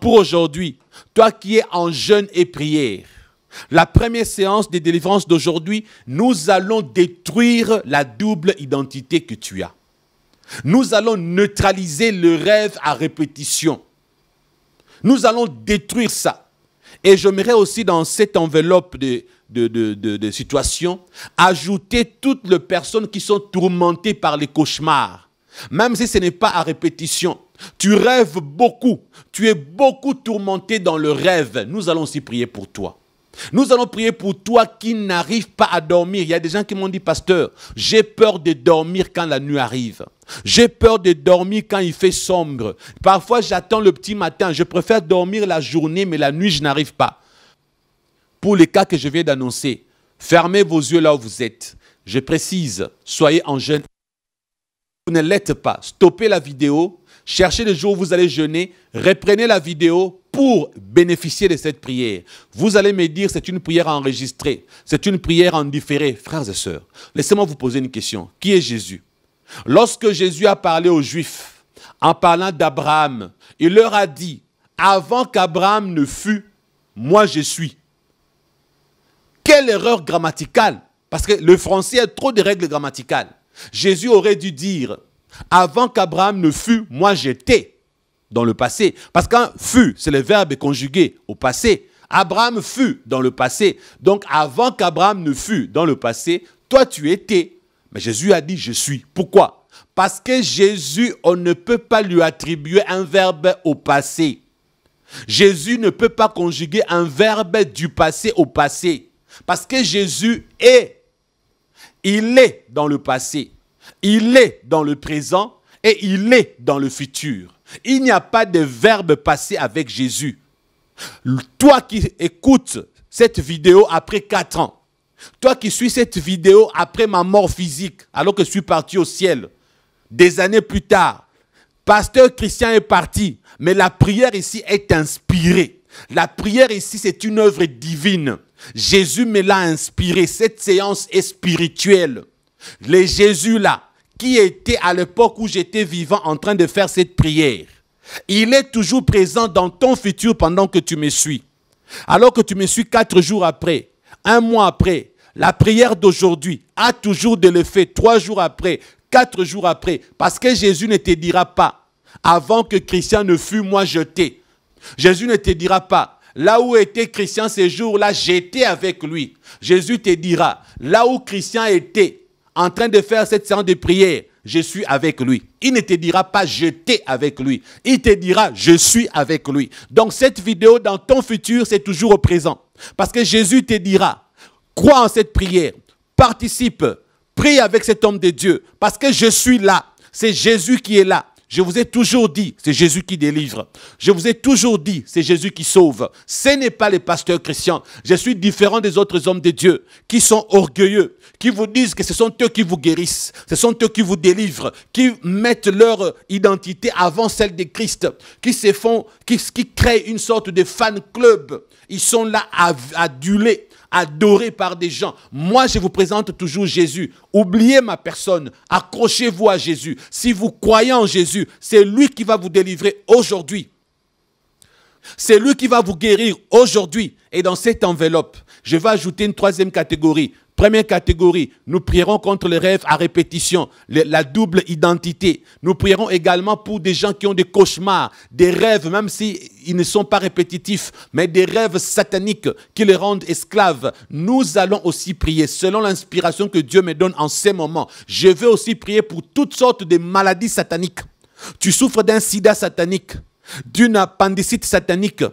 pour aujourd'hui, toi qui es en jeûne et prière, la première séance de délivrance d'aujourd'hui, nous allons détruire la double identité que tu as. Nous allons neutraliser le rêve à répétition. Nous allons détruire ça. Et j'aimerais aussi dans cette enveloppe de situation, ajouter toutes les personnes qui sont tourmentées par les cauchemars. Même si ce n'est pas à répétition. Tu rêves beaucoup. Tu es beaucoup tourmenté dans le rêve. Nous allons aussi prier pour toi. Nous allons prier pour toi qui n'arrive pas à dormir. Il y a des gens qui m'ont dit, pasteur, j'ai peur de dormir quand la nuit arrive. J'ai peur de dormir quand il fait sombre. Parfois, j'attends le petit matin. Je préfère dormir la journée, mais la nuit, je n'arrive pas. Pour les cas que je viens d'annoncer, fermez vos yeux là où vous êtes. Je précise, soyez en jeûne. Vous ne l'êtes pas. Stoppez la vidéo. Cherchez le jour où vous allez jeûner. Reprenez la vidéo pour bénéficier de cette prière. Vous allez me dire, c'est une prière enregistrée. C'est une prière en différé. Frères et sœurs, laissez-moi vous poser une question. Qui est Jésus? Lorsque Jésus a parlé aux Juifs, en parlant d'Abraham, il leur a dit, avant qu'Abraham ne fût, moi je suis. Quelle erreur grammaticale! Parce que le français a trop de règles grammaticales. Jésus aurait dû dire, avant qu'Abraham ne fût, moi j'étais. Dans le passé. Parce qu'un fut, c'est le verbe conjugué au passé. Abraham fut dans le passé. Donc avant qu'Abraham ne fût dans le passé, toi tu étais. Mais Jésus a dit je suis. Pourquoi? Parce que Jésus, on ne peut pas lui attribuer un verbe au passé. Jésus ne peut pas conjuguer un verbe du passé au passé. Parce que Jésus est. Il est dans le passé. Il est dans le présent et il est dans le futur. Il n'y a pas de verbe passé avec Jésus. Toi qui écoutes cette vidéo après 4 ans, toi qui suis cette vidéo après ma mort physique, alors que je suis parti au ciel, des années plus tard, pasteur Christian est parti, mais la prière ici est inspirée. La prière ici, c'est une œuvre divine. Jésus me l'a inspiré. Cette séance est spirituelle. Les Jésus là, qui était à l'époque où j'étais vivant en train de faire cette prière. Il est toujours présent dans ton futur pendant que tu me suis. Alors que tu me suis 4 jours après, 1 mois après, la prière d'aujourd'hui a toujours de l'effet 3 jours après, 4 jours après. Parce que Jésus ne te dira pas, avant que Christian ne fût, moi j'étais. Jésus ne te dira pas, là où était Christian ces jours-là, j'étais avec lui. Jésus te dira, là où Christian était, en train de faire cette séance de prière, je suis avec lui. Il ne te dira pas j'étais avec lui. Il te dira je suis avec lui. Donc cette vidéo dans ton futur, c'est toujours au présent. Parce que Jésus te dira, crois en cette prière, participe, prie avec cet homme de Dieu. Parce que je suis là. C'est Jésus qui est là. Je vous ai toujours dit, c'est Jésus qui délivre. Je vous ai toujours dit, c'est Jésus qui sauve. Ce n'est pas les pasteurs chrétiens. Je suis différent des autres hommes de Dieu qui sont orgueilleux, qui vous disent que ce sont eux qui vous guérissent, ce sont eux qui vous délivrent, qui mettent leur identité avant celle de Christ, qui créent une sorte de fan club. Ils sont là adulés, adorés par des gens. Moi, je vous présente toujours Jésus. Oubliez ma personne. Accrochez-vous à Jésus. Si vous croyez en Jésus, c'est lui qui va vous délivrer aujourd'hui. C'est lui qui va vous guérir aujourd'hui. Et dans cette enveloppe, je vais ajouter une 3e catégorie. Première catégorie, nous prierons contre les rêves à répétition, la double identité. Nous prierons également pour des gens qui ont des cauchemars, des rêves, même s'ils ne sont pas répétitifs, mais des rêves sataniques qui les rendent esclaves. Nous allons aussi prier selon l'inspiration que Dieu me donne en ces moments. Je vais aussi prier pour toutes sortes de maladies sataniques. Tu souffres d'un sida satanique, d'une appendicite satanique,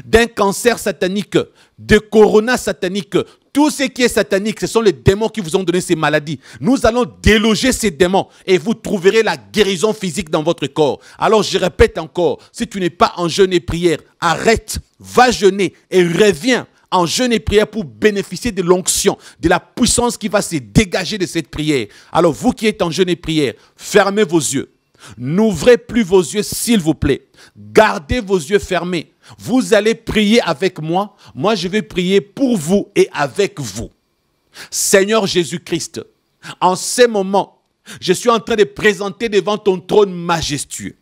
d'un cancer satanique, de corona satanique. Tout ce qui est satanique, ce sont les démons qui vous ont donné ces maladies. Nous allons déloger ces démons et vous trouverez la guérison physique dans votre corps. Alors je répète encore, si tu n'es pas en jeûne et prière, arrête, va jeûner et reviens en jeûne et prière pour bénéficier de l'onction, de la puissance qui va se dégager de cette prière. Alors vous qui êtes en jeûne et prière, fermez vos yeux. N'ouvrez plus vos yeux s'il vous plaît. Gardez vos yeux fermés. Vous allez prier avec moi. Moi, je vais prier pour vous et avec vous. Seigneur Jésus-Christ, en ces moments, je suis en train de présenter devant ton trône majestueux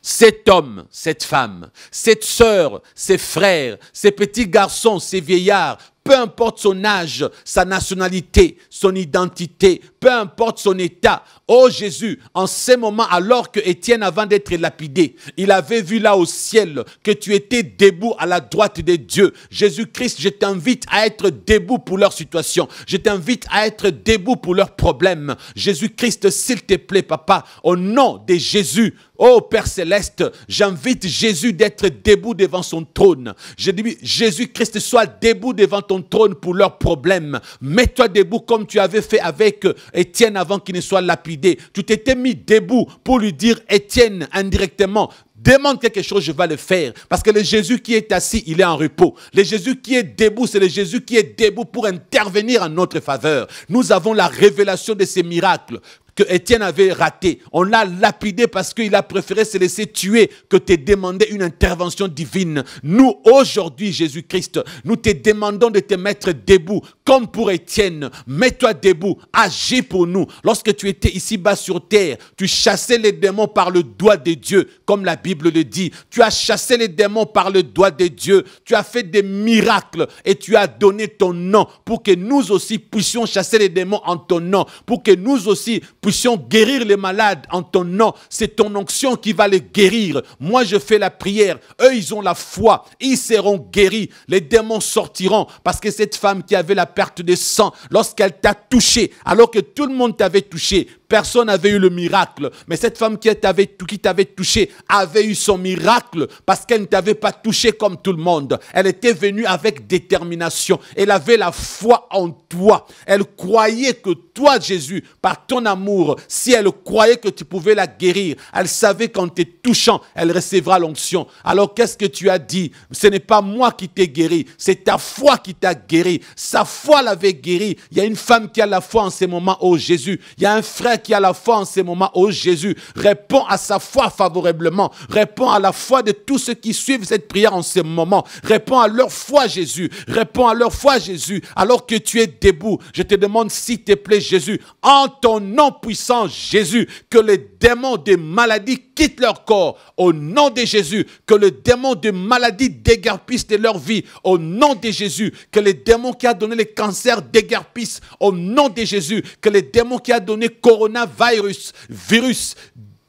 cet homme, cette femme, cette sœur, ces frères, ces petits garçons, ces vieillards, peu importe son âge, sa nationalité, son identité, peu importe son état. Oh Jésus, en ces moments, alors que Étienne, avant d'être lapidé, il avait vu là au ciel que tu étais debout à la droite de Dieu. Jésus-Christ, je t'invite à être debout pour leur situation. Je t'invite à être debout pour leurs problèmes. Jésus-Christ, s'il te plaît, papa, au nom de Jésus, oh Père Céleste, j'invite Jésus d'être debout devant son trône. Je dis, Jésus-Christ, sois debout devant ton trône pour leurs problèmes. Mets-toi debout comme tu avais fait avec Étienne avant qu'il ne soit lapidé. Tu t'étais mis debout pour lui dire, Étienne, indirectement, demande quelque chose, je vais le faire. Parce que le Jésus qui est assis, il est en repos. Le Jésus qui est debout, c'est le Jésus qui est debout pour intervenir en notre faveur. Nous avons la révélation de ces miracles que Étienne avait raté. On l'a lapidé parce qu'il a préféré se laisser tuer que te demander une intervention divine. Nous, aujourd'hui, Jésus-Christ, nous te demandons de te mettre debout, comme pour Étienne. Mets-toi debout, agis pour nous. Lorsque tu étais ici-bas sur terre, tu chassais les démons par le doigt de Dieu, comme la Bible le dit. Tu as chassé les démons par le doigt de Dieu. Tu as fait des miracles et tu as donné ton nom pour que nous aussi puissions chasser les démons en ton nom, pour que nous aussi puissions guérir les malades en ton nom. C'est ton onction qui va les guérir. Moi, je fais la prière. Eux, ils ont la foi. Ils seront guéris. Les démons sortiront. Parce que cette femme qui avait la perte de sang, lorsqu'elle t'a touché, alors que tout le monde t'avait touché, personne n'avait eu le miracle. Mais cette femme qui t'avait touché avait eu son miracle parce qu'elle ne t'avait pas touché comme tout le monde. Elle était venue avec détermination. Elle avait la foi en toi. Elle croyait que toi, Jésus, par ton amour, si elle croyait que tu pouvais la guérir, elle savait qu'en te touchant, elle recevra l'onction. Alors qu'est-ce que tu as dit? Ce n'est pas moi qui t'ai guéri, c'est ta foi qui t'a guéri. Sa foi l'avait guéri. Il y a une femme qui a la foi en ces moments, oh Jésus. Il y a un frère qui a la foi en ces moments, oh Jésus. Réponds à sa foi favorablement. Réponds à la foi de tous ceux qui suivent cette prière en ces moments. Réponds à leur foi, Jésus. Réponds à leur foi, Jésus. Alors que tu es debout, je te demande, s'il te plaît, Jésus, en ton nom puissant, Jésus, que les démons de maladie quittent leur corps. Au nom de Jésus, que le démon de maladie déguerpisse de leur vie. Au nom de Jésus, que les démons qui a donné le cancer déguerpissent. Au nom de Jésus, que les démons qui a donné coronavirus,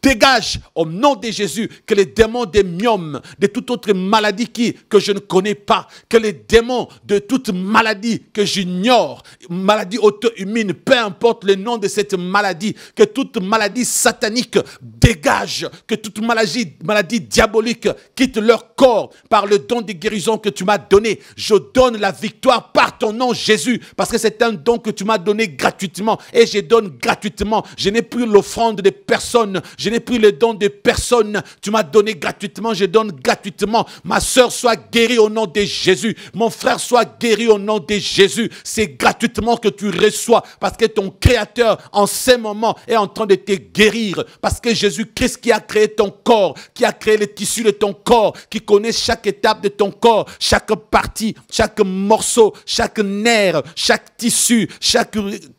dégage au nom de Jésus, que les démons des myomes, de toute autre maladie que je ne connais pas, que les démons de toute maladie que j'ignore, maladie auto-immune, peu importe le nom de cette maladie, que toute maladie satanique dégage, que toute maladie diabolique quitte leur corps par le don de guérison que tu m'as donné. Je donne la victoire par ton nom, Jésus, parce que c'est un don que tu m'as donné gratuitement et je donne gratuitement. Je n'ai plus l'offrande de personne. Je n'ai pris le don de personne. Tu m'as donné gratuitement, je donne gratuitement. Ma soeur soit guérie au nom de Jésus. Mon frère soit guéri au nom de Jésus. C'est gratuitement que tu reçois parce que ton Créateur en ces moments est en train de te guérir. Parce que Jésus-Christ qui a créé ton corps, qui a créé les tissus de ton corps, qui connaît chaque étape de ton corps, chaque partie, chaque morceau, chaque nerf, chaque tissu,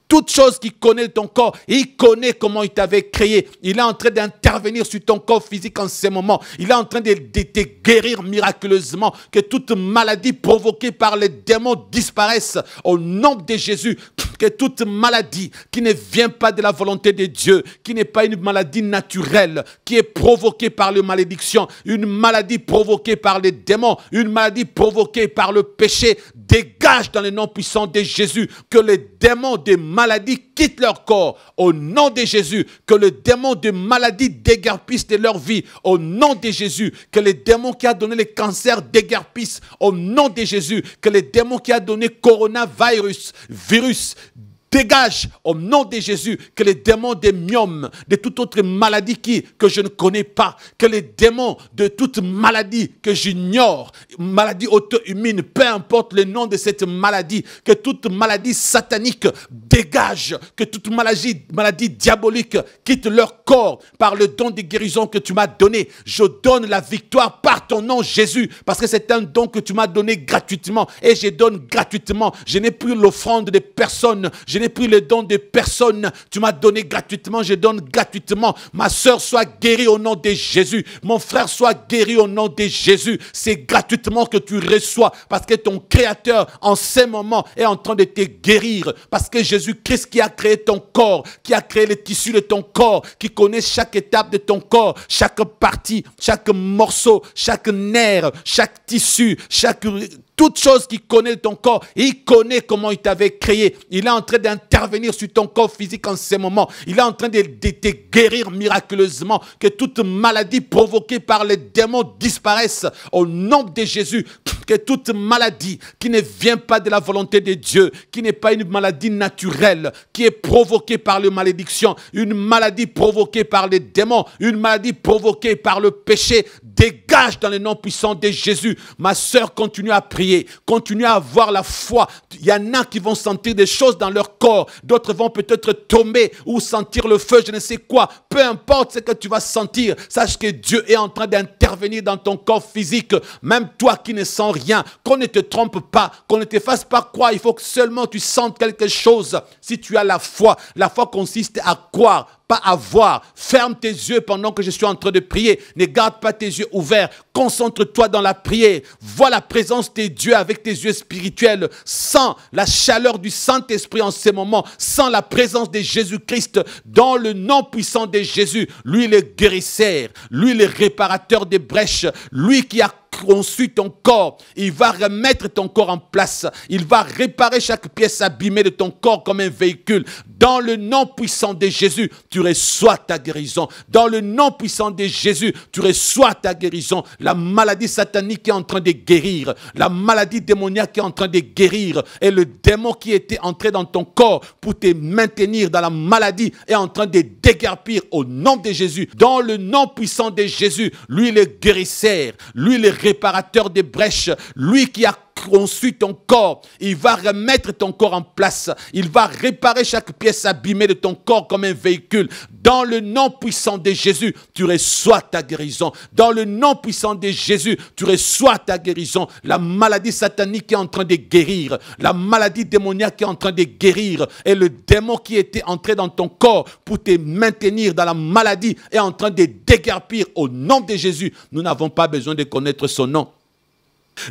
toute chose qu'il connaît de ton corps, il connaît comment il t'avait créé. Il est en train d'intervenir sur ton corps physique en ce moment. Il est en train de te guérir miraculeusement. Que toute maladie provoquée par les démons disparaisse au nom de Jésus. Que toute maladie qui ne vient pas de la volonté de Dieu, qui n'est pas une maladie naturelle, qui est provoquée par les malédictions, une maladie provoquée par les démons, une maladie provoquée par le péché, dégage dans le nom puissant de Jésus. Que les démons de maladie quittent leur corps au nom de Jésus. Que le démon de maladie déguerpisse de leur vie au nom de Jésus. Que les démons qui a donné le cancer déguerpissent au nom de Jésus. Que les démons qui a donné coronavirus, dégage au nom de Jésus. Que les démons des myomes, de toute autre maladie que je ne connais pas, que les démons de toute maladie que j'ignore, maladie auto-immune, peu importe le nom de cette maladie, que toute maladie satanique dégage, que toute maladie diabolique quitte leur corps par le don de guérison que tu m'as donné. Je donne la victoire par ton nom, Jésus, parce que c'est un don que tu m'as donné gratuitement et je donne gratuitement. Je n'ai plus l'offrande de personne. Je n'ai pris le don de personne. Tu m'as donné gratuitement, je donne gratuitement. Ma soeur soit guérie au nom de Jésus. Mon frère soit guéri au nom de Jésus. C'est gratuitement que tu reçois parce que ton Créateur en ce moment est en train de te guérir. Parce que Jésus-Christ qui a créé ton corps, qui a créé les tissus de ton corps, qui connaît chaque étape de ton corps, chaque partie, chaque morceau, chaque nerf, chaque tissu, toute chose qu'il connaît de ton corps, il connaît comment il t'avait créé. Il est en train d'intervenir sur ton corps physique en ce moment. Il est en train de te guérir miraculeusement. Que toute maladie provoquée par les démons disparaisse au nom de Jésus. Que toute maladie qui ne vient pas de la volonté de Dieu, qui n'est pas une maladie naturelle, qui est provoquée par les malédictions, une maladie provoquée par les démons, une maladie provoquée par le péché, dégage dans le nom puissant de Jésus. Ma soeur, continue à prier, continue à avoir la foi. Il y en a qui vont sentir des choses dans leur corps, d'autres vont peut-être tomber ou sentir le feu, je ne sais quoi. Peu importe ce que tu vas sentir, sache que Dieu est en train d'intervenir dans ton corps physique. Même toi qui ne sens rien, qu'on ne te trompe pas, qu'on ne te fasse pas croire, il faut que seulement tu sentes quelque chose. Si tu as la foi consiste à croire, pas à voir. Ferme tes yeux pendant que je suis en train de prier. Ne garde pas tes yeux ouverts. Concentre-toi dans la prière. Vois la présence de Dieu avec tes yeux spirituels. Sens la chaleur du Saint-Esprit en ce moment. Sens la présence de Jésus-Christ dans le nom puissant de Jésus. Lui le guérisseur, lui le réparateur des brèches, lui qui a conçu ton corps, il va remettre ton corps en place. Il va réparer chaque pièce abîmée de ton corps comme un véhicule. Dans le nom puissant de Jésus, tu reçois ta guérison. Dans le nom puissant de Jésus, tu reçois ta guérison. La maladie satanique est en train de guérir. La maladie démoniaque est en train de guérir. Et le démon qui était entré dans ton corps pour te maintenir dans la maladie est en train de déguerpir au nom de Jésus. Dans le nom puissant de Jésus, lui le guérisseur, lui le réparateur des brèches, lui qui a conçu ton corps, il va remettre ton corps en place. Il va réparer chaque pièce abîmée de ton corps comme un véhicule. Dans le nom puissant de Jésus, tu reçois ta guérison. Dans le nom puissant de Jésus, tu reçois ta guérison. La maladie satanique est en train de guérir. La maladie démoniaque est en train de guérir. Et le démon qui était entré dans ton corps pour te maintenir dans la maladie est en train de déguerpir au nom de Jésus. Nous n'avons pas besoin de connaître son nom.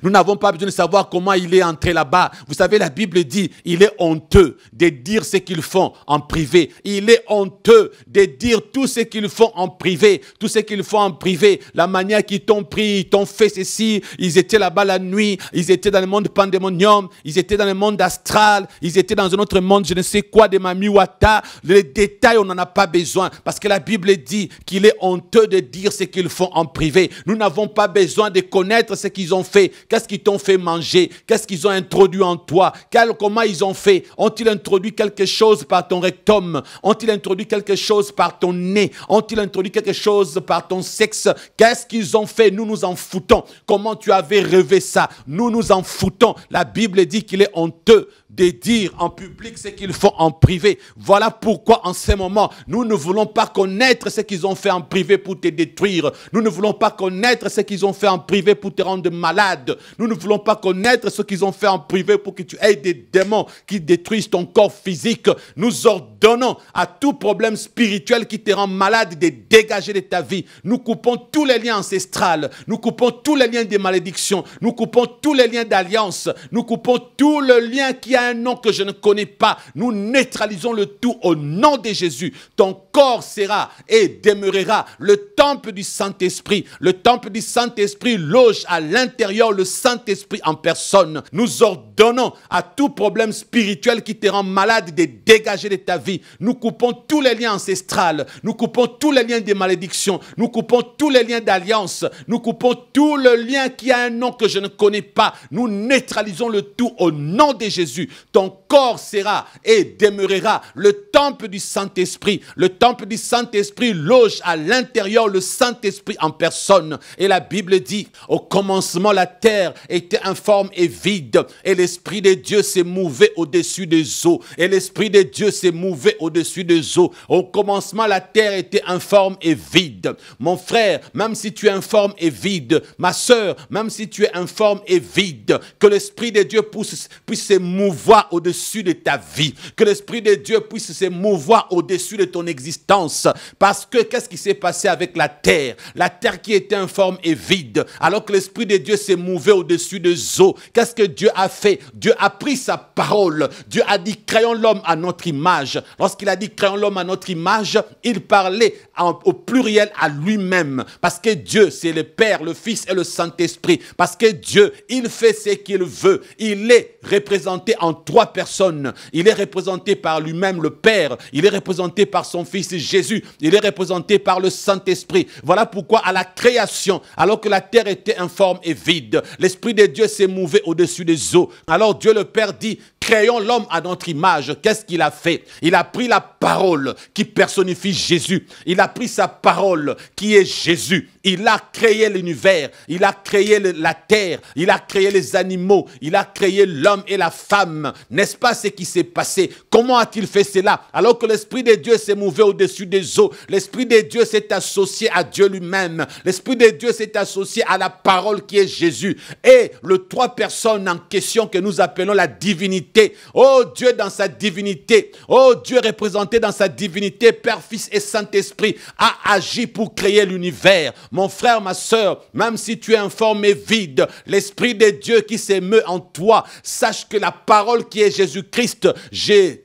Nous n'avons pas besoin de savoir comment il est entré là-bas. Vous savez, la Bible dit, il est honteux de dire ce qu'ils font en privé. Il est honteux de dire tout ce qu'ils font en privé. Tout ce qu'ils font en privé. La manière qu'ils t'ont pris, ils t'ont fait ceci. Ils étaient là-bas la nuit. Ils étaient dans le monde pandémonium. Ils étaient dans le monde astral. Ils étaient dans un autre monde, je ne sais quoi, de Mamiwata. Les détails, on n'en a pas besoin. Parce que la Bible dit qu'il est honteux de dire ce qu'ils font en privé. Nous n'avons pas besoin de connaître ce qu'ils ont fait. Qu'est-ce qu'ils t'ont fait manger? Qu'est-ce qu'ils ont introduit en toi? Comment ils ont fait? Ont-ils introduit quelque chose par ton rectum? Ont-ils introduit quelque chose par ton nez? Ont-ils introduit quelque chose par ton sexe? Qu'est-ce qu'ils ont fait? Nous nous en foutons. Comment tu avais rêvé ça? Nous nous en foutons. La Bible dit qu'il est honteux de dire en public ce qu'ils font en privé. Voilà pourquoi en ce moment, nous ne voulons pas connaître ce qu'ils ont fait en privé pour te détruire. Nous ne voulons pas connaître ce qu'ils ont fait en privé pour te rendre malade. Nous ne voulons pas connaître ce qu'ils ont fait en privé pour que tu aies des démons qui détruisent ton corps physique. Nous ordonnons à tout problème spirituel qui te rend malade de dégager de ta vie. Nous coupons tous les liens ancestrales. Nous coupons tous les liens de malédiction. Nous coupons tous les liens d'alliance. Nous coupons tout le lien qui a un nom que je ne connais pas. Nous neutralisons le tout au nom de Jésus. Ton corps sera et demeurera le temple du Saint-Esprit. Le temple du Saint-Esprit loge à l'intérieur le Saint-Esprit en personne. Nous ordonnons à tout problème spirituel qui te rend malade de dégager de ta vie. Nous coupons tous les liens ancestrales. Nous coupons tous les liens de malédiction. Nous coupons tous les liens d'alliance. Nous coupons tout le lien qui a un nom que je ne connais pas. Nous neutralisons le tout au nom de Jésus. Ton corps sera et demeurera le temple du Saint-Esprit. Le temple du Saint-Esprit loge à l'intérieur le Saint-Esprit en personne. Et la Bible dit, au commencement, la terre était informe et vide. Et l'Esprit de Dieu s'est mouvé au-dessus des eaux. Et l'Esprit de Dieu s'est mouvé au-dessus des eaux. Au commencement, la terre était informe et vide. Mon frère, même si tu es informe et vide, ma sœur, même si tu es informe et vide, que l'Esprit de Dieu puisse se mouvoir au-dessus au-dessus de ta vie. Que l'Esprit de Dieu puisse se mouvoir au-dessus de ton existence. Parce que qu'est-ce qui s'est passé avec la terre? La terre qui était informe et vide. Alors que l'Esprit de Dieu s'est mouvé au-dessus des eaux. Qu'est-ce que Dieu a fait? Dieu a pris sa parole. Dieu a dit, créons l'homme à notre image. Lorsqu'il a dit, créons l'homme à notre image, il parlait au pluriel à lui-même. Parce que Dieu, c'est le Père, le Fils et le Saint-Esprit. Parce que Dieu, il fait ce qu'il veut. Il est représenté en trois personnes. Il est représenté par lui-même, le Père. Il est représenté par son Fils Jésus. Il est représenté par le Saint-Esprit. Voilà pourquoi à la création, alors que la terre était informe et vide, l'Esprit de Dieu s'est mouvé au-dessus des eaux. Alors Dieu le Père dit, créons l'homme à notre image. Qu'est-ce qu'il a fait? Il a pris la parole qui personnifie Jésus. Il a pris sa parole qui est Jésus. Il a créé l'univers. Il a créé la terre. Il a créé les animaux. Il a créé l'homme et la femme. N'est-ce pas ce qui s'est passé? Comment a-t-il fait cela? Alors que l'Esprit de Dieu s'est mouvé au-dessus des eaux. L'Esprit de Dieu s'est associé à Dieu lui-même. L'Esprit de Dieu s'est associé à la parole qui est Jésus. Et les trois personnes en question que nous appelons la divinité. Oh Dieu dans sa divinité. Oh Dieu représenté dans sa divinité, Père, Fils et Saint-Esprit, a agi pour créer l'univers. Mon frère, ma soeur, même si tu es informe et vide, l'Esprit de Dieu qui s'émeut en toi, sache que la parole qui est Jésus-Christ,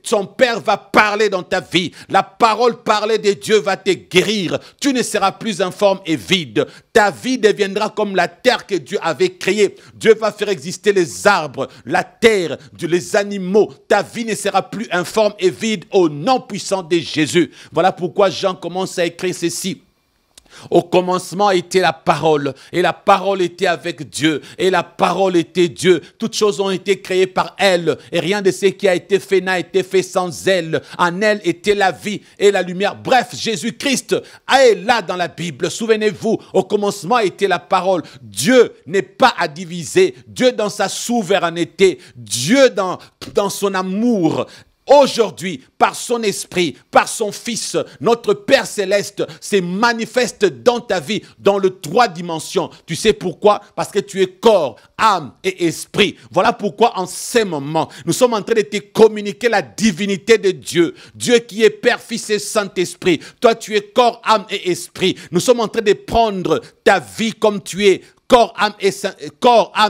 son Père va parler dans ta vie. La parole parlée de Dieu va te guérir. Tu ne seras plus informe et vide. Ta vie deviendra comme la terre que Dieu avait créée. Dieu va faire exister les arbres, la terre, les animaux. Ta vie ne sera plus informe et vide au nom puissant de Jésus. Voilà pourquoi Jean commence à écrire ceci. Au commencement était la parole, et la parole était avec Dieu, et la parole était Dieu. Toutes choses ont été créées par elle, et rien de ce qui a été fait n'a été fait sans elle. En elle était la vie et la lumière. Bref, Jésus-Christ est là dans la Bible. Souvenez-vous, au commencement était la parole. Dieu n'est pas à diviser. Dieu dans sa souveraineté, Dieu dans son amour. Aujourd'hui, par son esprit, par son Fils, notre Père Céleste se manifeste dans ta vie, dans les trois dimensions. Tu sais pourquoi? Parce que tu es corps, âme et esprit. Voilà pourquoi en ces moments, nous sommes en train de te communiquer la divinité de Dieu. Dieu qui est Père, Fils et Saint-Esprit. Toi, tu es corps, âme et esprit. Nous sommes en train de prendre ta vie comme tu es. Corps, âme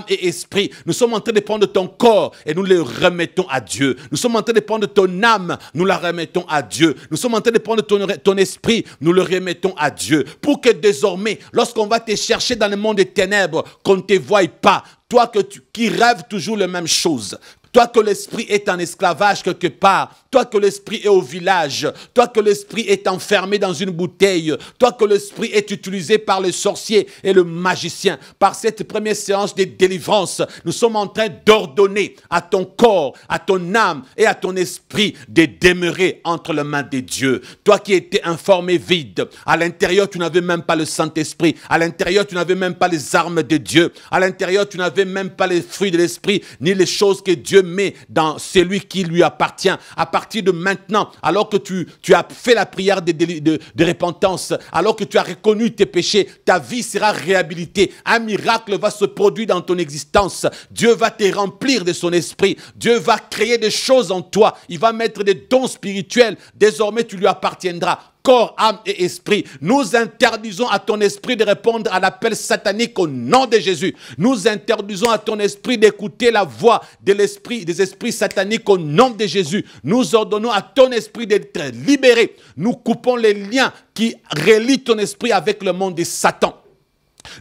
et esprit. Nous sommes en train de prendre ton corps et nous le remettons à Dieu. Nous sommes en train de prendre ton âme, nous la remettons à Dieu. Nous sommes en train de prendre ton esprit, nous le remettons à Dieu. Pour que désormais, lorsqu'on va te chercher dans le monde des ténèbres, qu'on ne te voie pas, toi qui rêves toujours les mêmes choses. Toi que l'esprit est en esclavage quelque part, toi que l'esprit est au village, toi que l'esprit est enfermé dans une bouteille, toi que l'esprit est utilisé par le sorcier et le magicien. Par cette première séance de délivrance, nous sommes en train d'ordonner à ton corps, à ton âme et à ton esprit de demeurer entre les mains de Dieu. Toi qui étais informé vide, à l'intérieur tu n'avais même pas le Saint-Esprit, à l'intérieur tu n'avais même pas les armes de Dieu, à l'intérieur tu n'avais même pas les fruits de l'esprit, ni les choses que Dieu met dans celui qui lui appartient. À partir de maintenant, alors que tu as fait la prière de repentance, alors que tu as reconnu tes péchés, ta vie sera réhabilitée. Un miracle va se produire dans ton existence. Dieu va te remplir de son esprit. Dieu va créer des choses en toi. Il va mettre des dons spirituels. Désormais, tu lui appartiendras. Corps, âme et esprit. Nous interdisons à ton esprit de répondre à l'appel satanique au nom de Jésus. Nous interdisons à ton esprit d'écouter la voix des esprits sataniques au nom de Jésus. Nous ordonnons à ton esprit d'être libéré. Nous coupons les liens qui relient ton esprit avec le monde de Satan.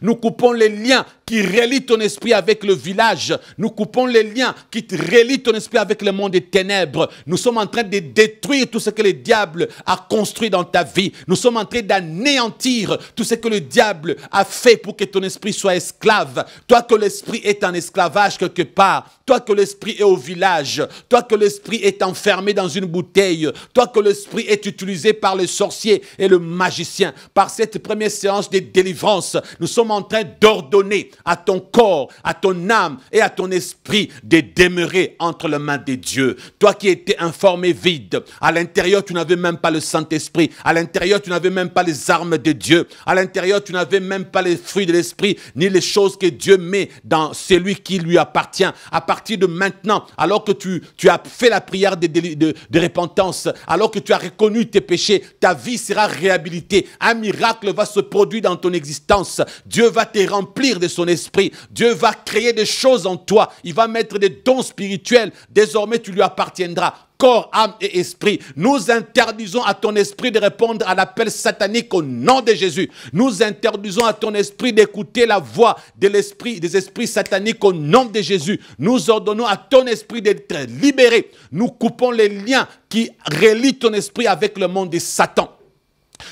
Nous coupons les liens qui relient ton esprit avec le village. Nous coupons les liens qui relient ton esprit avec le monde des ténèbres. Nous sommes en train de détruire tout ce que le diable a construit dans ta vie. Nous sommes en train d'anéantir tout ce que le diable a fait pour que ton esprit soit esclave. Toi que l'esprit est en esclavage quelque part. Toi que l'esprit est au village. Toi que l'esprit est enfermé dans une bouteille. Toi que l'esprit est utilisé par le sorcier et le magicien. Par cette première séance de délivrance, nous sommes en train d'ordonner à ton corps, à ton âme et à ton esprit de demeurer entre les mains de Dieu. Toi qui étais informé vide, à l'intérieur tu n'avais même pas le Saint-Esprit, à l'intérieur tu n'avais même pas les armes de Dieu, à l'intérieur tu n'avais même pas les fruits de l'Esprit, ni les choses que Dieu met dans celui qui lui appartient. À partir de maintenant, alors que tu as fait la prière de repentance, alors que tu as reconnu tes péchés, ta vie sera réhabilitée. Un miracle va se produire dans ton existence. Dieu va te remplir de son esprit. Dieu va créer des choses en toi. Il va mettre des dons spirituels. Désormais, tu lui appartiendras. Corps, âme et esprit. Nous interdisons à ton esprit de répondre à l'appel satanique au nom de Jésus. Nous interdisons à ton esprit d'écouter la voix des esprits sataniques au nom de Jésus. Nous ordonnons à ton esprit d'être libéré. Nous coupons les liens qui relient ton esprit avec le monde de Satan.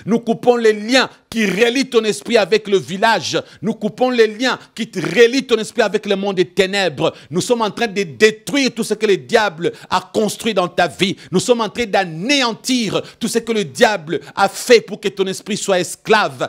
Nous coupons les liens qui relient ton esprit avec le village. Nous coupons les liens qui relient ton esprit avec le monde des ténèbres. Nous sommes en train de détruire tout ce que le diable a construit dans ta vie. Nous sommes en train d'anéantir tout ce que le diable a fait pour que ton esprit soit esclave.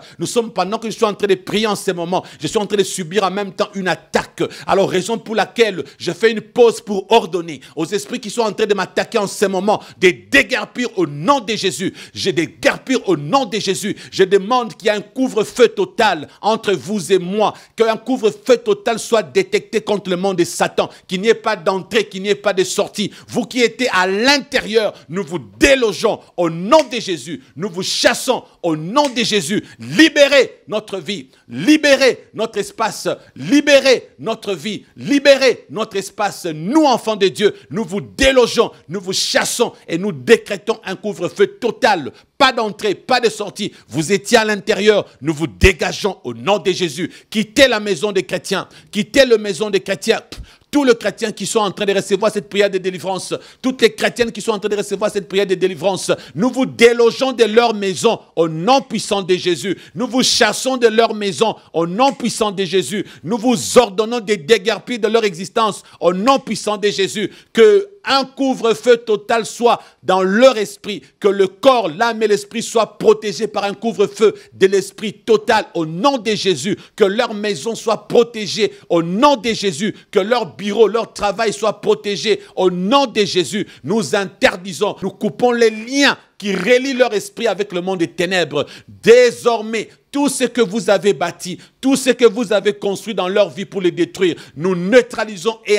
Pendant que je suis en train de prier en ce moment, je suis en train de subir en même temps une attaque. Alors, raison pour laquelle je fais une pause pour ordonner aux esprits qui sont en train de m'attaquer en ce moment de déguerpir au nom de Jésus. Je déguerpir au nom de Jésus. Je demande qu'il y ait un couvre-feu total entre vous et moi, qu'un couvre-feu total soit détecté contre le monde de Satan, qu'il n'y ait pas d'entrée, qu'il n'y ait pas de sortie. Vous qui êtes à l'intérieur, nous vous délogeons au nom de Jésus, nous vous chassons au nom de Jésus. Libérez notre vie, libérez notre espace, libérez notre vie, libérez notre espace. Nous, enfants de Dieu, nous vous délogeons, nous vous chassons et nous décrétons un couvre-feu total. Pas d'entrée, pas de sortie. Vous étiez à l'intérieur. Nous vous dégageons au nom de Jésus. Quittez la maison des chrétiens. Quittez la maison des chrétiens. Tous les chrétiens qui sont en train de recevoir cette prière de délivrance, toutes les chrétiennes qui sont en train de recevoir cette prière de délivrance, nous vous délogeons de leur maison au nom puissant de Jésus. Nous vous chassons de leur maison au nom puissant de Jésus. Nous vous ordonnons de déguerpir de leur existence au nom puissant de Jésus. Que un couvre-feu total soit dans leur esprit, que le corps, l'âme et l'esprit soient protégés par un couvre-feu de l'esprit total au nom de Jésus, que leur maison soit protégée au nom de Jésus, que leur bureau, leur travail soit protégé au nom de Jésus. Nous interdisons, nous coupons les liens qui relient leur esprit avec le monde des ténèbres. Désormais, tout ce que vous avez bâti, tout ce que vous avez construit dans leur vie pour les détruire, nous neutralisons et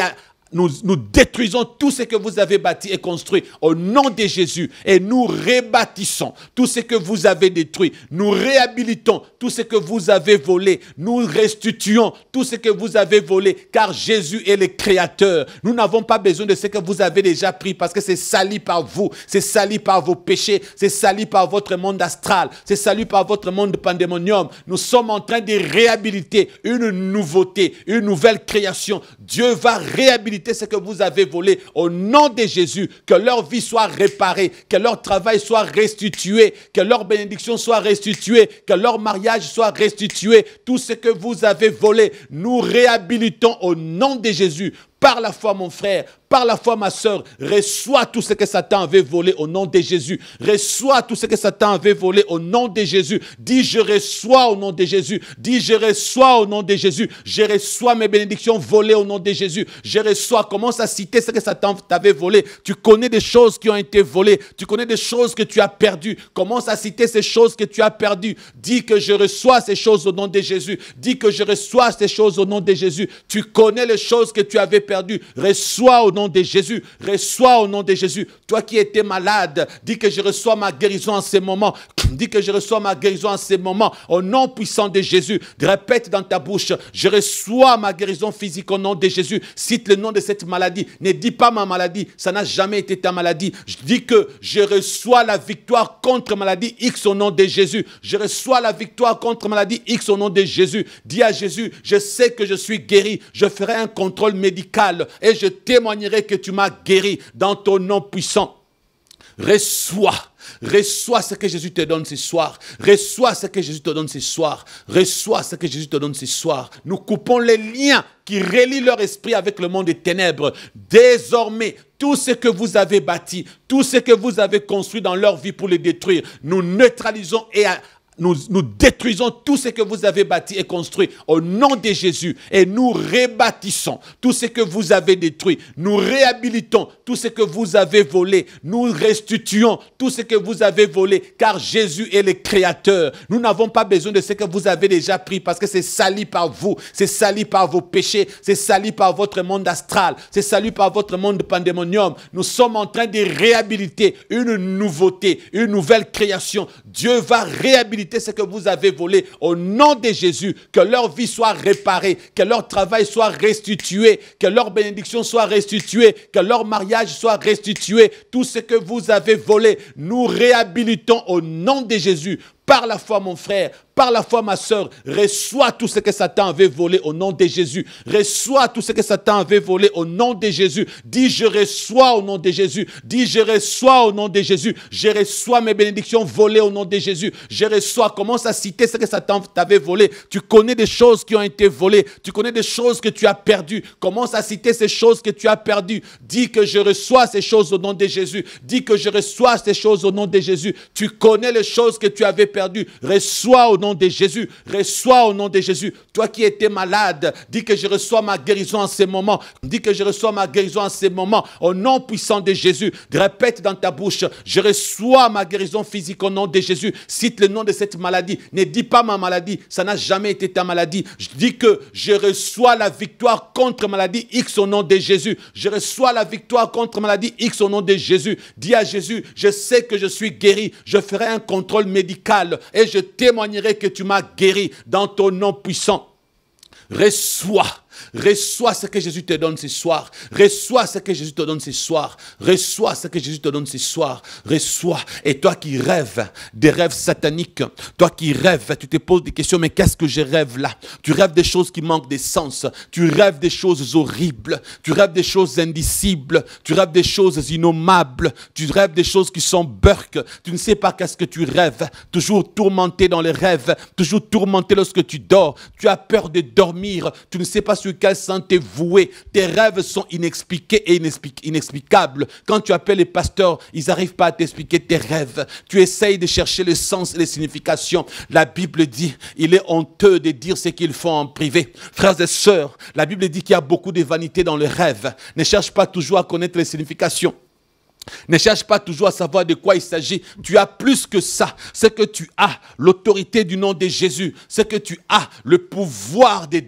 nous détruisons tout ce que vous avez bâti et construit au nom de Jésus et nous rebâtissons tout ce que vous avez détruit. Nous réhabilitons tout ce que vous avez volé. Nous restituons tout ce que vous avez volé car Jésus est le créateur. Nous n'avons pas besoin de ce que vous avez déjà pris parce que c'est sali par vous. C'est sali par vos péchés. C'est sali par votre monde astral. C'est sali par votre monde pandémonium. Nous sommes en train de réhabiliter une nouveauté, une nouvelle création. Dieu va réhabiliter ce que vous avez volé au nom de Jésus, que leur vie soit réparée, que leur travail soit restitué, que leur bénédiction soit restituée, que leur mariage soit restitué. Tout ce que vous avez volé, nous réhabilitons au nom de Jésus. Par la foi, mon frère, par la foi, ma soeur, reçois tout ce que Satan avait volé au nom de Jésus. Reçois tout ce que Satan avait volé au nom de Jésus. Dis, je reçois au nom de Jésus. Dis, je reçois au nom de Jésus. Je reçois mes bénédictions volées au nom de Jésus. Je reçois. Commence à citer ce que Satan t'avait volé. Tu connais des choses qui ont été volées. Tu connais des choses que tu as perdues. Commence à citer ces choses que tu as perdues. Dis que je reçois ces choses au nom de Jésus. Dis que je reçois ces choses au nom de Jésus. Tu connais les choses que tu avais perdues. Reçois au nom de Jésus. Reçois au nom de Jésus. Toi qui étais malade, dis que je reçois ma guérison en ce moment. Dis que je reçois ma guérison en ce moment. Au nom puissant de Jésus. Répète dans ta bouche. Je reçois ma guérison physique au nom de Jésus. Cite le nom de cette maladie. Ne dis pas ma maladie. Ça n'a jamais été ta maladie. Je dis que je reçois la victoire contre maladie X au nom de Jésus. Je reçois la victoire contre maladie X au nom de Jésus. Dis à Jésus, je sais que je suis guéri. Je ferai un contrôle médical et je témoignerai que tu m'as guéri dans ton nom puissant. Reçois ce que Jésus te donne ce soir. Reçois ce que Jésus te donne ce soir. Reçois ce que Jésus te donne ce soir. Nous coupons les liens qui relient leur esprit avec le monde des ténèbres. Désormais, tout ce que vous avez bâti, tout ce que vous avez construit dans leur vie pour les détruire, nous neutralisons et nous détruisons tout ce que vous avez bâti et construit au nom de Jésus et nous rebâtissons tout ce que vous avez détruit. Nous réhabilitons tout ce que vous avez volé. Nous restituons tout ce que vous avez volé car Jésus est le créateur. Nous n'avons pas besoin de ce que vous avez déjà pris parce que c'est sali par vous, c'est sali par vos péchés, c'est sali par votre monde astral, c'est sali par votre monde pandémonium. Nous sommes en train de réhabiliter une nouveauté, une nouvelle création. Dieu va réhabiliter ce que vous avez volé au nom de Jésus, que leur vie soit réparée, que leur travail soit restitué, que leur bénédiction soit restituée, que leur mariage soit restitué, tout ce que vous avez volé, nous réhabilitons au nom de Jésus. Par la foi, mon frère, par la foi, ma soeur, reçois tout ce que Satan avait volé au nom de Jésus. Reçois tout ce que Satan avait volé au nom de Jésus. Dis, je reçois au nom de Jésus. Dis, je reçois au nom de Jésus. Je reçois mes bénédictions volées au nom de Jésus. Je reçois. Commence à citer ce que Satan t'avait volé. Tu connais des choses qui ont été volées. Tu connais des choses que tu as perdues. Commence à citer ces choses que tu as perdues. Dis que je reçois ces choses au nom de Jésus. Dis que je reçois ces choses au nom de Jésus. Tu connais les choses que tu avais perdu, reçois au nom de Jésus, reçois au nom de Jésus. Toi qui étais malade, dis que je reçois ma guérison en ces moments, dis que je reçois ma guérison en ces moments, au nom puissant de Jésus. Répète dans ta bouche, je reçois ma guérison physique au nom de Jésus. Cite le nom de cette maladie, ne dis pas ma maladie, ça n'a jamais été ta maladie. Je dis que je reçois la victoire contre maladie X au nom de Jésus. Je reçois la victoire contre maladie X au nom de Jésus. Dis à Jésus, je sais que je suis guéri, je ferai un contrôle médical et je témoignerai que tu m'as guéri dans ton nom puissant. Reçois. Reçois ce que Jésus te donne ce soir. Reçois ce que Jésus te donne ce soir. Reçois ce que Jésus te donne ce soir. Reçois. Et toi qui rêves des rêves sataniques, toi qui rêves, tu te poses des questions, mais qu'est-ce que je rêve là? Tu rêves des choses qui manquent de sens. Tu rêves des choses horribles. Tu rêves des choses indicibles. Tu rêves des choses innommables. Tu rêves des choses qui sont burques. Tu ne sais pas qu'est-ce que tu rêves. Toujours tourmenté dans les rêves. Toujours tourmenté lorsque tu dors. Tu as peur de dormir. Tu ne sais pas sur quel sang t'es voué. Tes rêves sont inexpliqués et inexplicables. Quand tu appelles les pasteurs, ils n'arrivent pas à t'expliquer tes rêves. Tu essayes de chercher le sens et les significations. La Bible dit, il est honteux de dire ce qu'ils font en privé. Frères et sœurs, la Bible dit qu'il y a beaucoup de vanité dans le rêve. Ne cherche pas toujours à connaître les significations. Ne cherche pas toujours à savoir de quoi il s'agit. Tu as plus que ça. C'est que tu as l'autorité du nom de Jésus. C'est que tu as le pouvoir de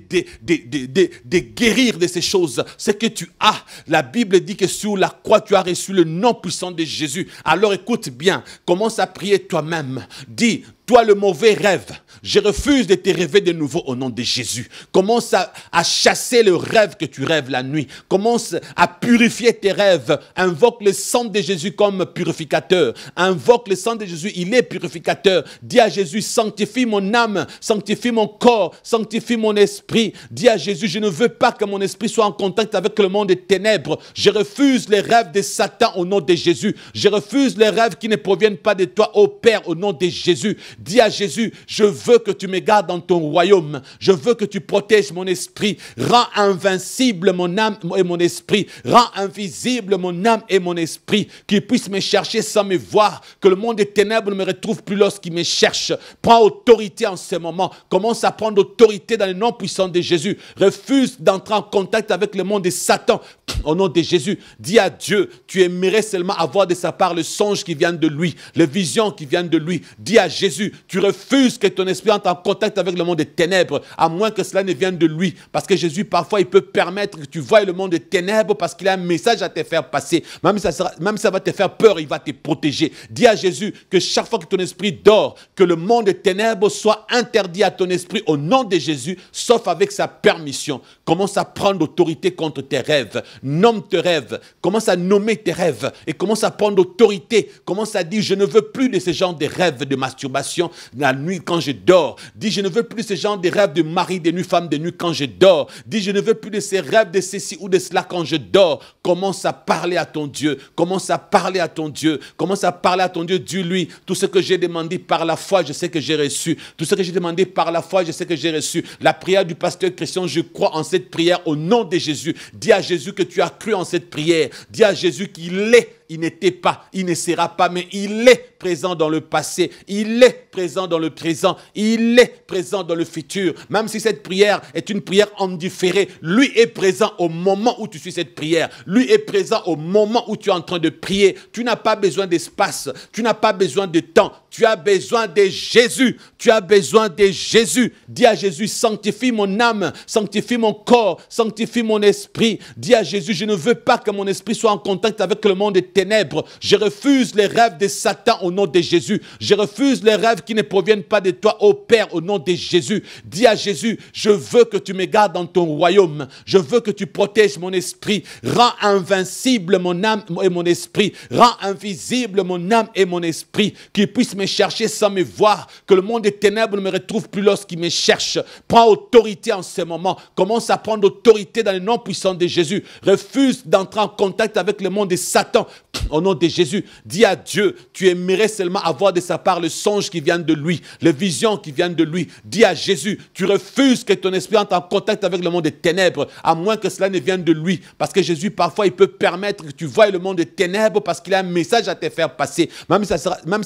guérir de ces choses. C'est que tu as. La Bible dit que sur la croix, tu as reçu le nom puissant de Jésus. Alors écoute bien. Commence à prier toi-même. Dis, toi le mauvais rêve, je refuse de te rêver de nouveau au nom de Jésus. Commence à chasser le rêve que tu rêves la nuit. Commence à purifier tes rêves. Invoque le sang de Jésus comme purificateur. Invoque le sang de Jésus, il est purificateur. Dis à Jésus, sanctifie mon âme, sanctifie mon corps, sanctifie mon esprit. Dis à Jésus, je ne veux pas que mon esprit soit en contact avec le monde des ténèbres. Je refuse les rêves de Satan au nom de Jésus. Je refuse les rêves qui ne proviennent pas de toi, ô Père, au nom de Jésus. Dis à Jésus, je veux que tu me gardes dans ton royaume. Je veux que tu protèges mon esprit. Rends invincible mon âme et mon esprit. Rends invisible mon âme et mon esprit. Qu'ils puissent me chercher sans me voir. Que le monde des ténèbres ne me retrouve plus lorsqu'il me cherche. Prends autorité en ce moment. Commence à prendre autorité dans le nom puissant de Jésus. Refuse d'entrer en contact avec le monde de Satan. Au nom de Jésus, dis à Dieu, tu aimerais seulement avoir de sa part le songe qui vient de lui, les visions qui viennent de lui. Dis à Jésus, tu refuses que ton esprit entre en contact avec le monde des ténèbres, à moins que cela ne vienne de lui. Parce que Jésus, parfois, il peut permettre que tu voies le monde des ténèbres parce qu'il a un message à te faire passer. Même si ça va te faire peur, il va te protéger. Dis à Jésus que chaque fois que ton esprit dort, que le monde des ténèbres soit interdit à ton esprit au nom de Jésus, sauf avec sa permission. Commence à prendre autorité contre tes rêves. Nomme tes rêves. Commence à nommer tes rêves et commence à prendre autorité. Commence à dire, je ne veux plus de ce genre de rêves de masturbation la nuit quand je dors. Dis, je ne veux plus de ce genre de rêves de mari de nuit, femme de nuit quand je dors. Dis, je ne veux plus de ces rêves de ceci ou de cela quand je dors. Commence à parler à ton Dieu. Commence à parler à ton Dieu. Commence à parler à ton Dieu. Dis-lui, tout ce que j'ai demandé par la foi, je sais que j'ai reçu. Tout ce que j'ai demandé par la foi, je sais que j'ai reçu. La prière du pasteur Christian, je crois en cette prière au nom de Jésus. Dis à Jésus que tu as cru en cette prière. Dis à Jésus qu'il est, il n'était pas, il ne sera pas, mais il est présent dans le passé. Il est présent dans le présent, il est présent dans le futur. Même si cette prière est une prière en différé, lui est présent au moment où tu suis cette prière. Lui est présent au moment où tu es en train de prier. Tu n'as pas besoin d'espace, tu n'as pas besoin de temps. Tu as besoin de Jésus. Tu as besoin de Jésus. Dis à Jésus, sanctifie mon âme, sanctifie mon corps, sanctifie mon esprit. Dis à Jésus, je ne veux pas que mon esprit soit en contact avec le monde des ténèbres. Je refuse les rêves de Satan au nom de Jésus. Je refuse les rêves qui ne proviennent pas de toi, ô Père, au nom de Jésus. Dis à Jésus, je veux que tu me gardes dans ton royaume. Je veux que tu protèges mon esprit. Rends invincible mon âme et mon esprit. Rends invisible mon âme et mon esprit. Qu'il puisse me chercher sans me voir. Que le monde des ténèbres ne me retrouve plus lorsqu'il me cherche. Prends autorité en ce moment. Commence à prendre autorité dans le nom puissant de Jésus. Refuse d'entrer en contact avec le monde de Satan. Au nom de Jésus, dis à Dieu, tu aimerais seulement avoir de sa part le songe qui vient de lui, les visions qui viennent de lui. Dis à Jésus, tu refuses que ton esprit entre en contact avec le monde des ténèbres, à moins que cela ne vienne de lui. Parce que Jésus, parfois, il peut permettre que tu voies le monde des ténèbres parce qu'il a un message à te faire passer. Même si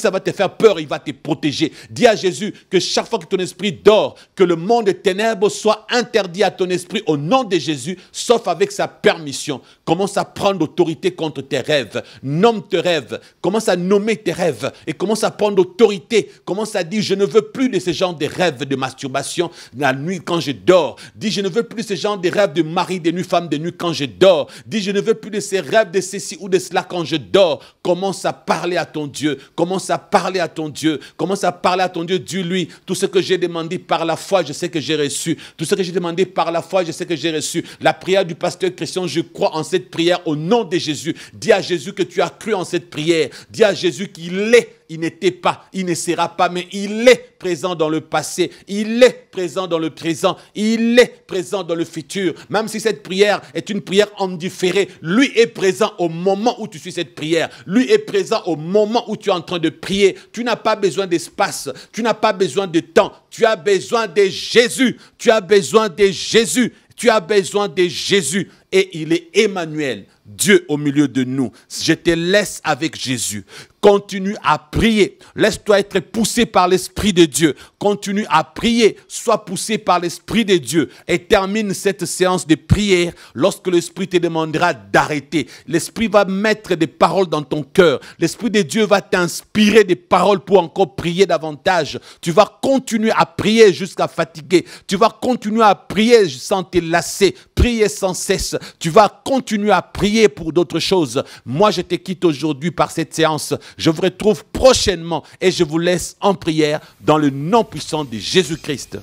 ça va te faire peur, il va te protéger. Dis à Jésus que chaque fois que ton esprit dort, que le monde des ténèbres soit interdit à ton esprit au nom de Jésus, sauf avec sa permission. Commence à prendre autorité contre tes rêves. Nomme tes rêves, commence à nommer tes rêves et commence à prendre autorité. Commence à dire, je ne veux plus de ce genre de rêves de masturbation la nuit quand je dors. Dis, je ne veux plus de ce genre de rêves de mari de nuit, femme de nuit quand je dors. Dis, je ne veux plus de ces rêves de ceci ou de cela quand je dors. Commence à parler à ton Dieu. Commence à parler à ton Dieu. Commence à parler à ton Dieu. Dis-lui, tout ce que j'ai demandé par la foi, je sais que j'ai reçu. Tout ce que j'ai demandé par la foi, je sais que j'ai reçu. La prière du pasteur Christian, je crois en cette prière au nom de Jésus. Dis à Jésus que tu as cru en cette prière. Dis à Jésus qu'il est, il n'était pas, il ne sera pas, mais il est présent dans le passé, il est présent dans le présent, il est présent dans le futur. Même si cette prière est une prière en différé, lui est présent au moment où tu suis cette prière. Lui est présent au moment où tu es en train de prier. Tu n'as pas besoin d'espace, tu n'as pas besoin de temps, tu as besoin de Jésus, tu as besoin de Jésus, tu as besoin de Jésus. Et il est Emmanuel, Dieu au milieu de nous. Je te laisse avec Jésus. Continue à prier. Laisse-toi être poussé par l'Esprit de Dieu. Continue à prier. Sois poussé par l'Esprit de Dieu. Et termine cette séance de prière lorsque l'Esprit te demandera d'arrêter. L'Esprit va mettre des paroles dans ton cœur. L'Esprit de Dieu va t'inspirer des paroles pour encore prier davantage. Tu vas continuer à prier jusqu'à fatiguer. Tu vas continuer à prier sans te lasser. Prier sans cesse. Tu vas continuer à prier pour d'autres choses. Moi, je te quitte aujourd'hui par cette séance. Je vous retrouve prochainement et je vous laisse en prière dans le nom puissant de Jésus-Christ.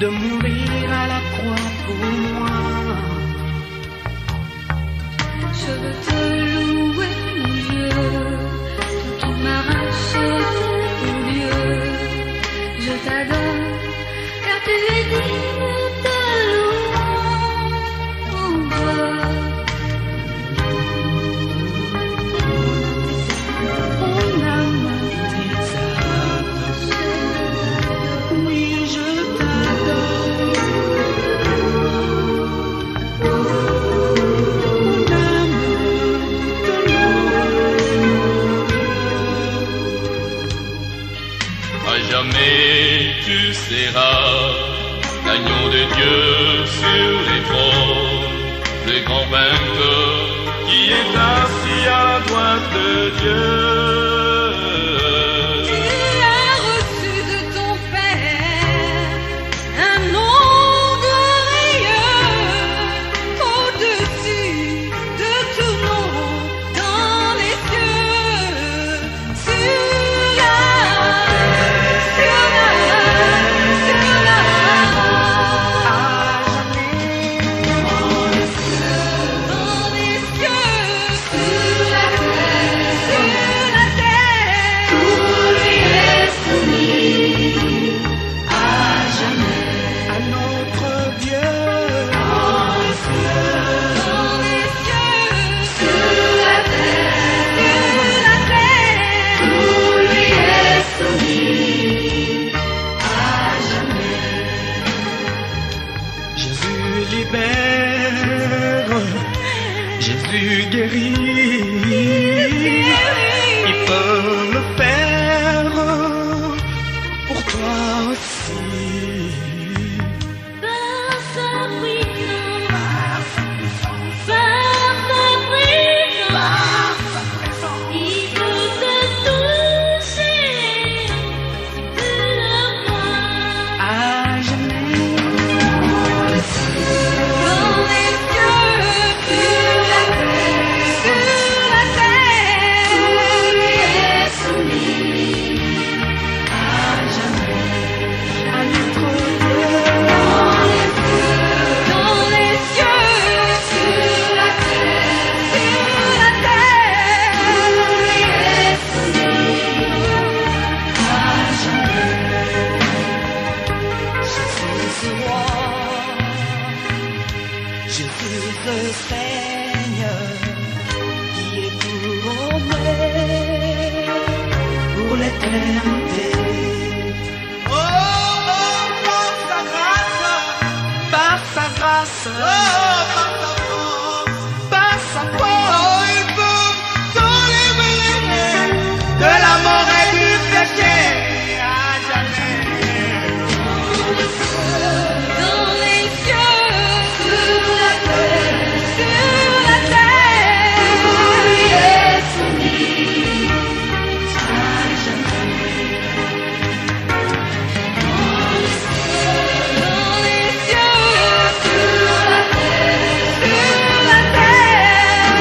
De mourir à la croix pour moi. Je veux te louer, mon Dieu, toute ma racheté pour Dieu. Je t'adore, car tu es digne de louange. Mon âme t'exalte, oui, je t'adore. À jamais tu seras l'agneau de Dieu sur les trônes, le grand vainqueur qui est assis à droite de Dieu. Tu as reçu de ton Père un nom glorieux au-dessus de tout nom dans les cieux, sur la terre, sur la terre, à jamais. l'éternité. Oh, par sa grâce, par sa force, il peut t'enlever de la mort et du péché à jamais. Dans les cieux, sur la terre, lui est soumis à jamais. Dans les cieux, sur la terre,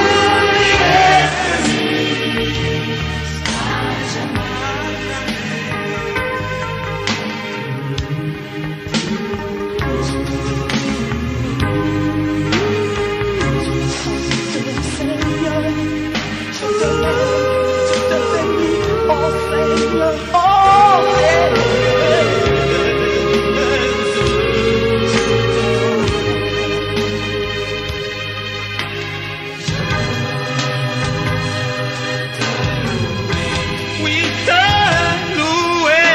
lui est soumis à Oui, te louer.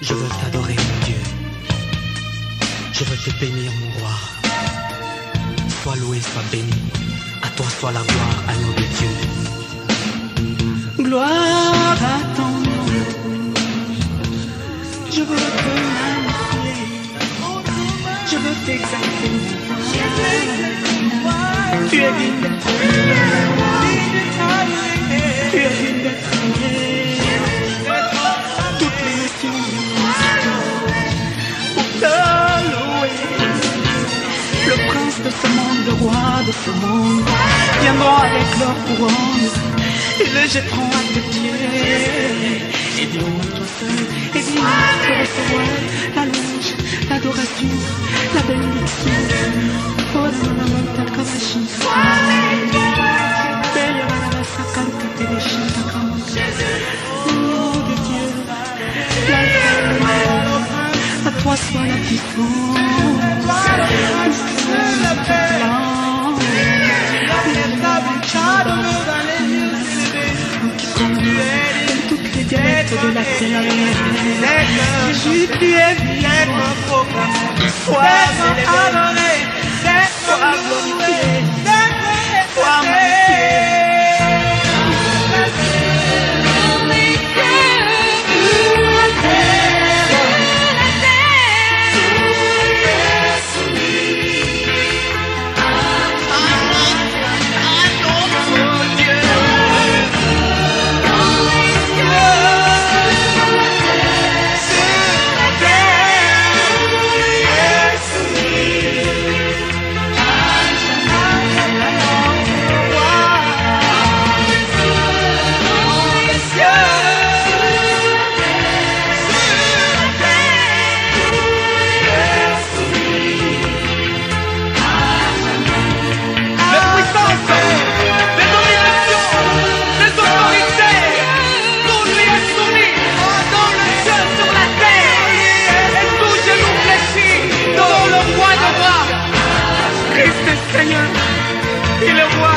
Je veux t'adorer, mon Dieu. Je veux te bénir, mon roi. Sois loué, sois béni. À toi soit la gloire, agneau de Dieu. Gloire à ton nom. Je veux te magnifier. Je veux t'exalter. Tu es digne d'être aimé. Tu es digne d'être aimé. Toutes les nations pour te louer. Le prince de ce monde, le roi de ce monde, viendront avec leur couronne et les jetteront à tes pieds. Et diront toi seul, et diront te recevoir la louange, l'adoration, la bénédiction. Oh, la monta kavashi. Belle la sakanta te déchita kama. Oh de Dieu, à toi soit la puissance, la puissance, toutes les dialectes de la terre. Jésus, tu es vivant, sois adoré, sois glorifié, sois magnifié. Seigneur, il est roi.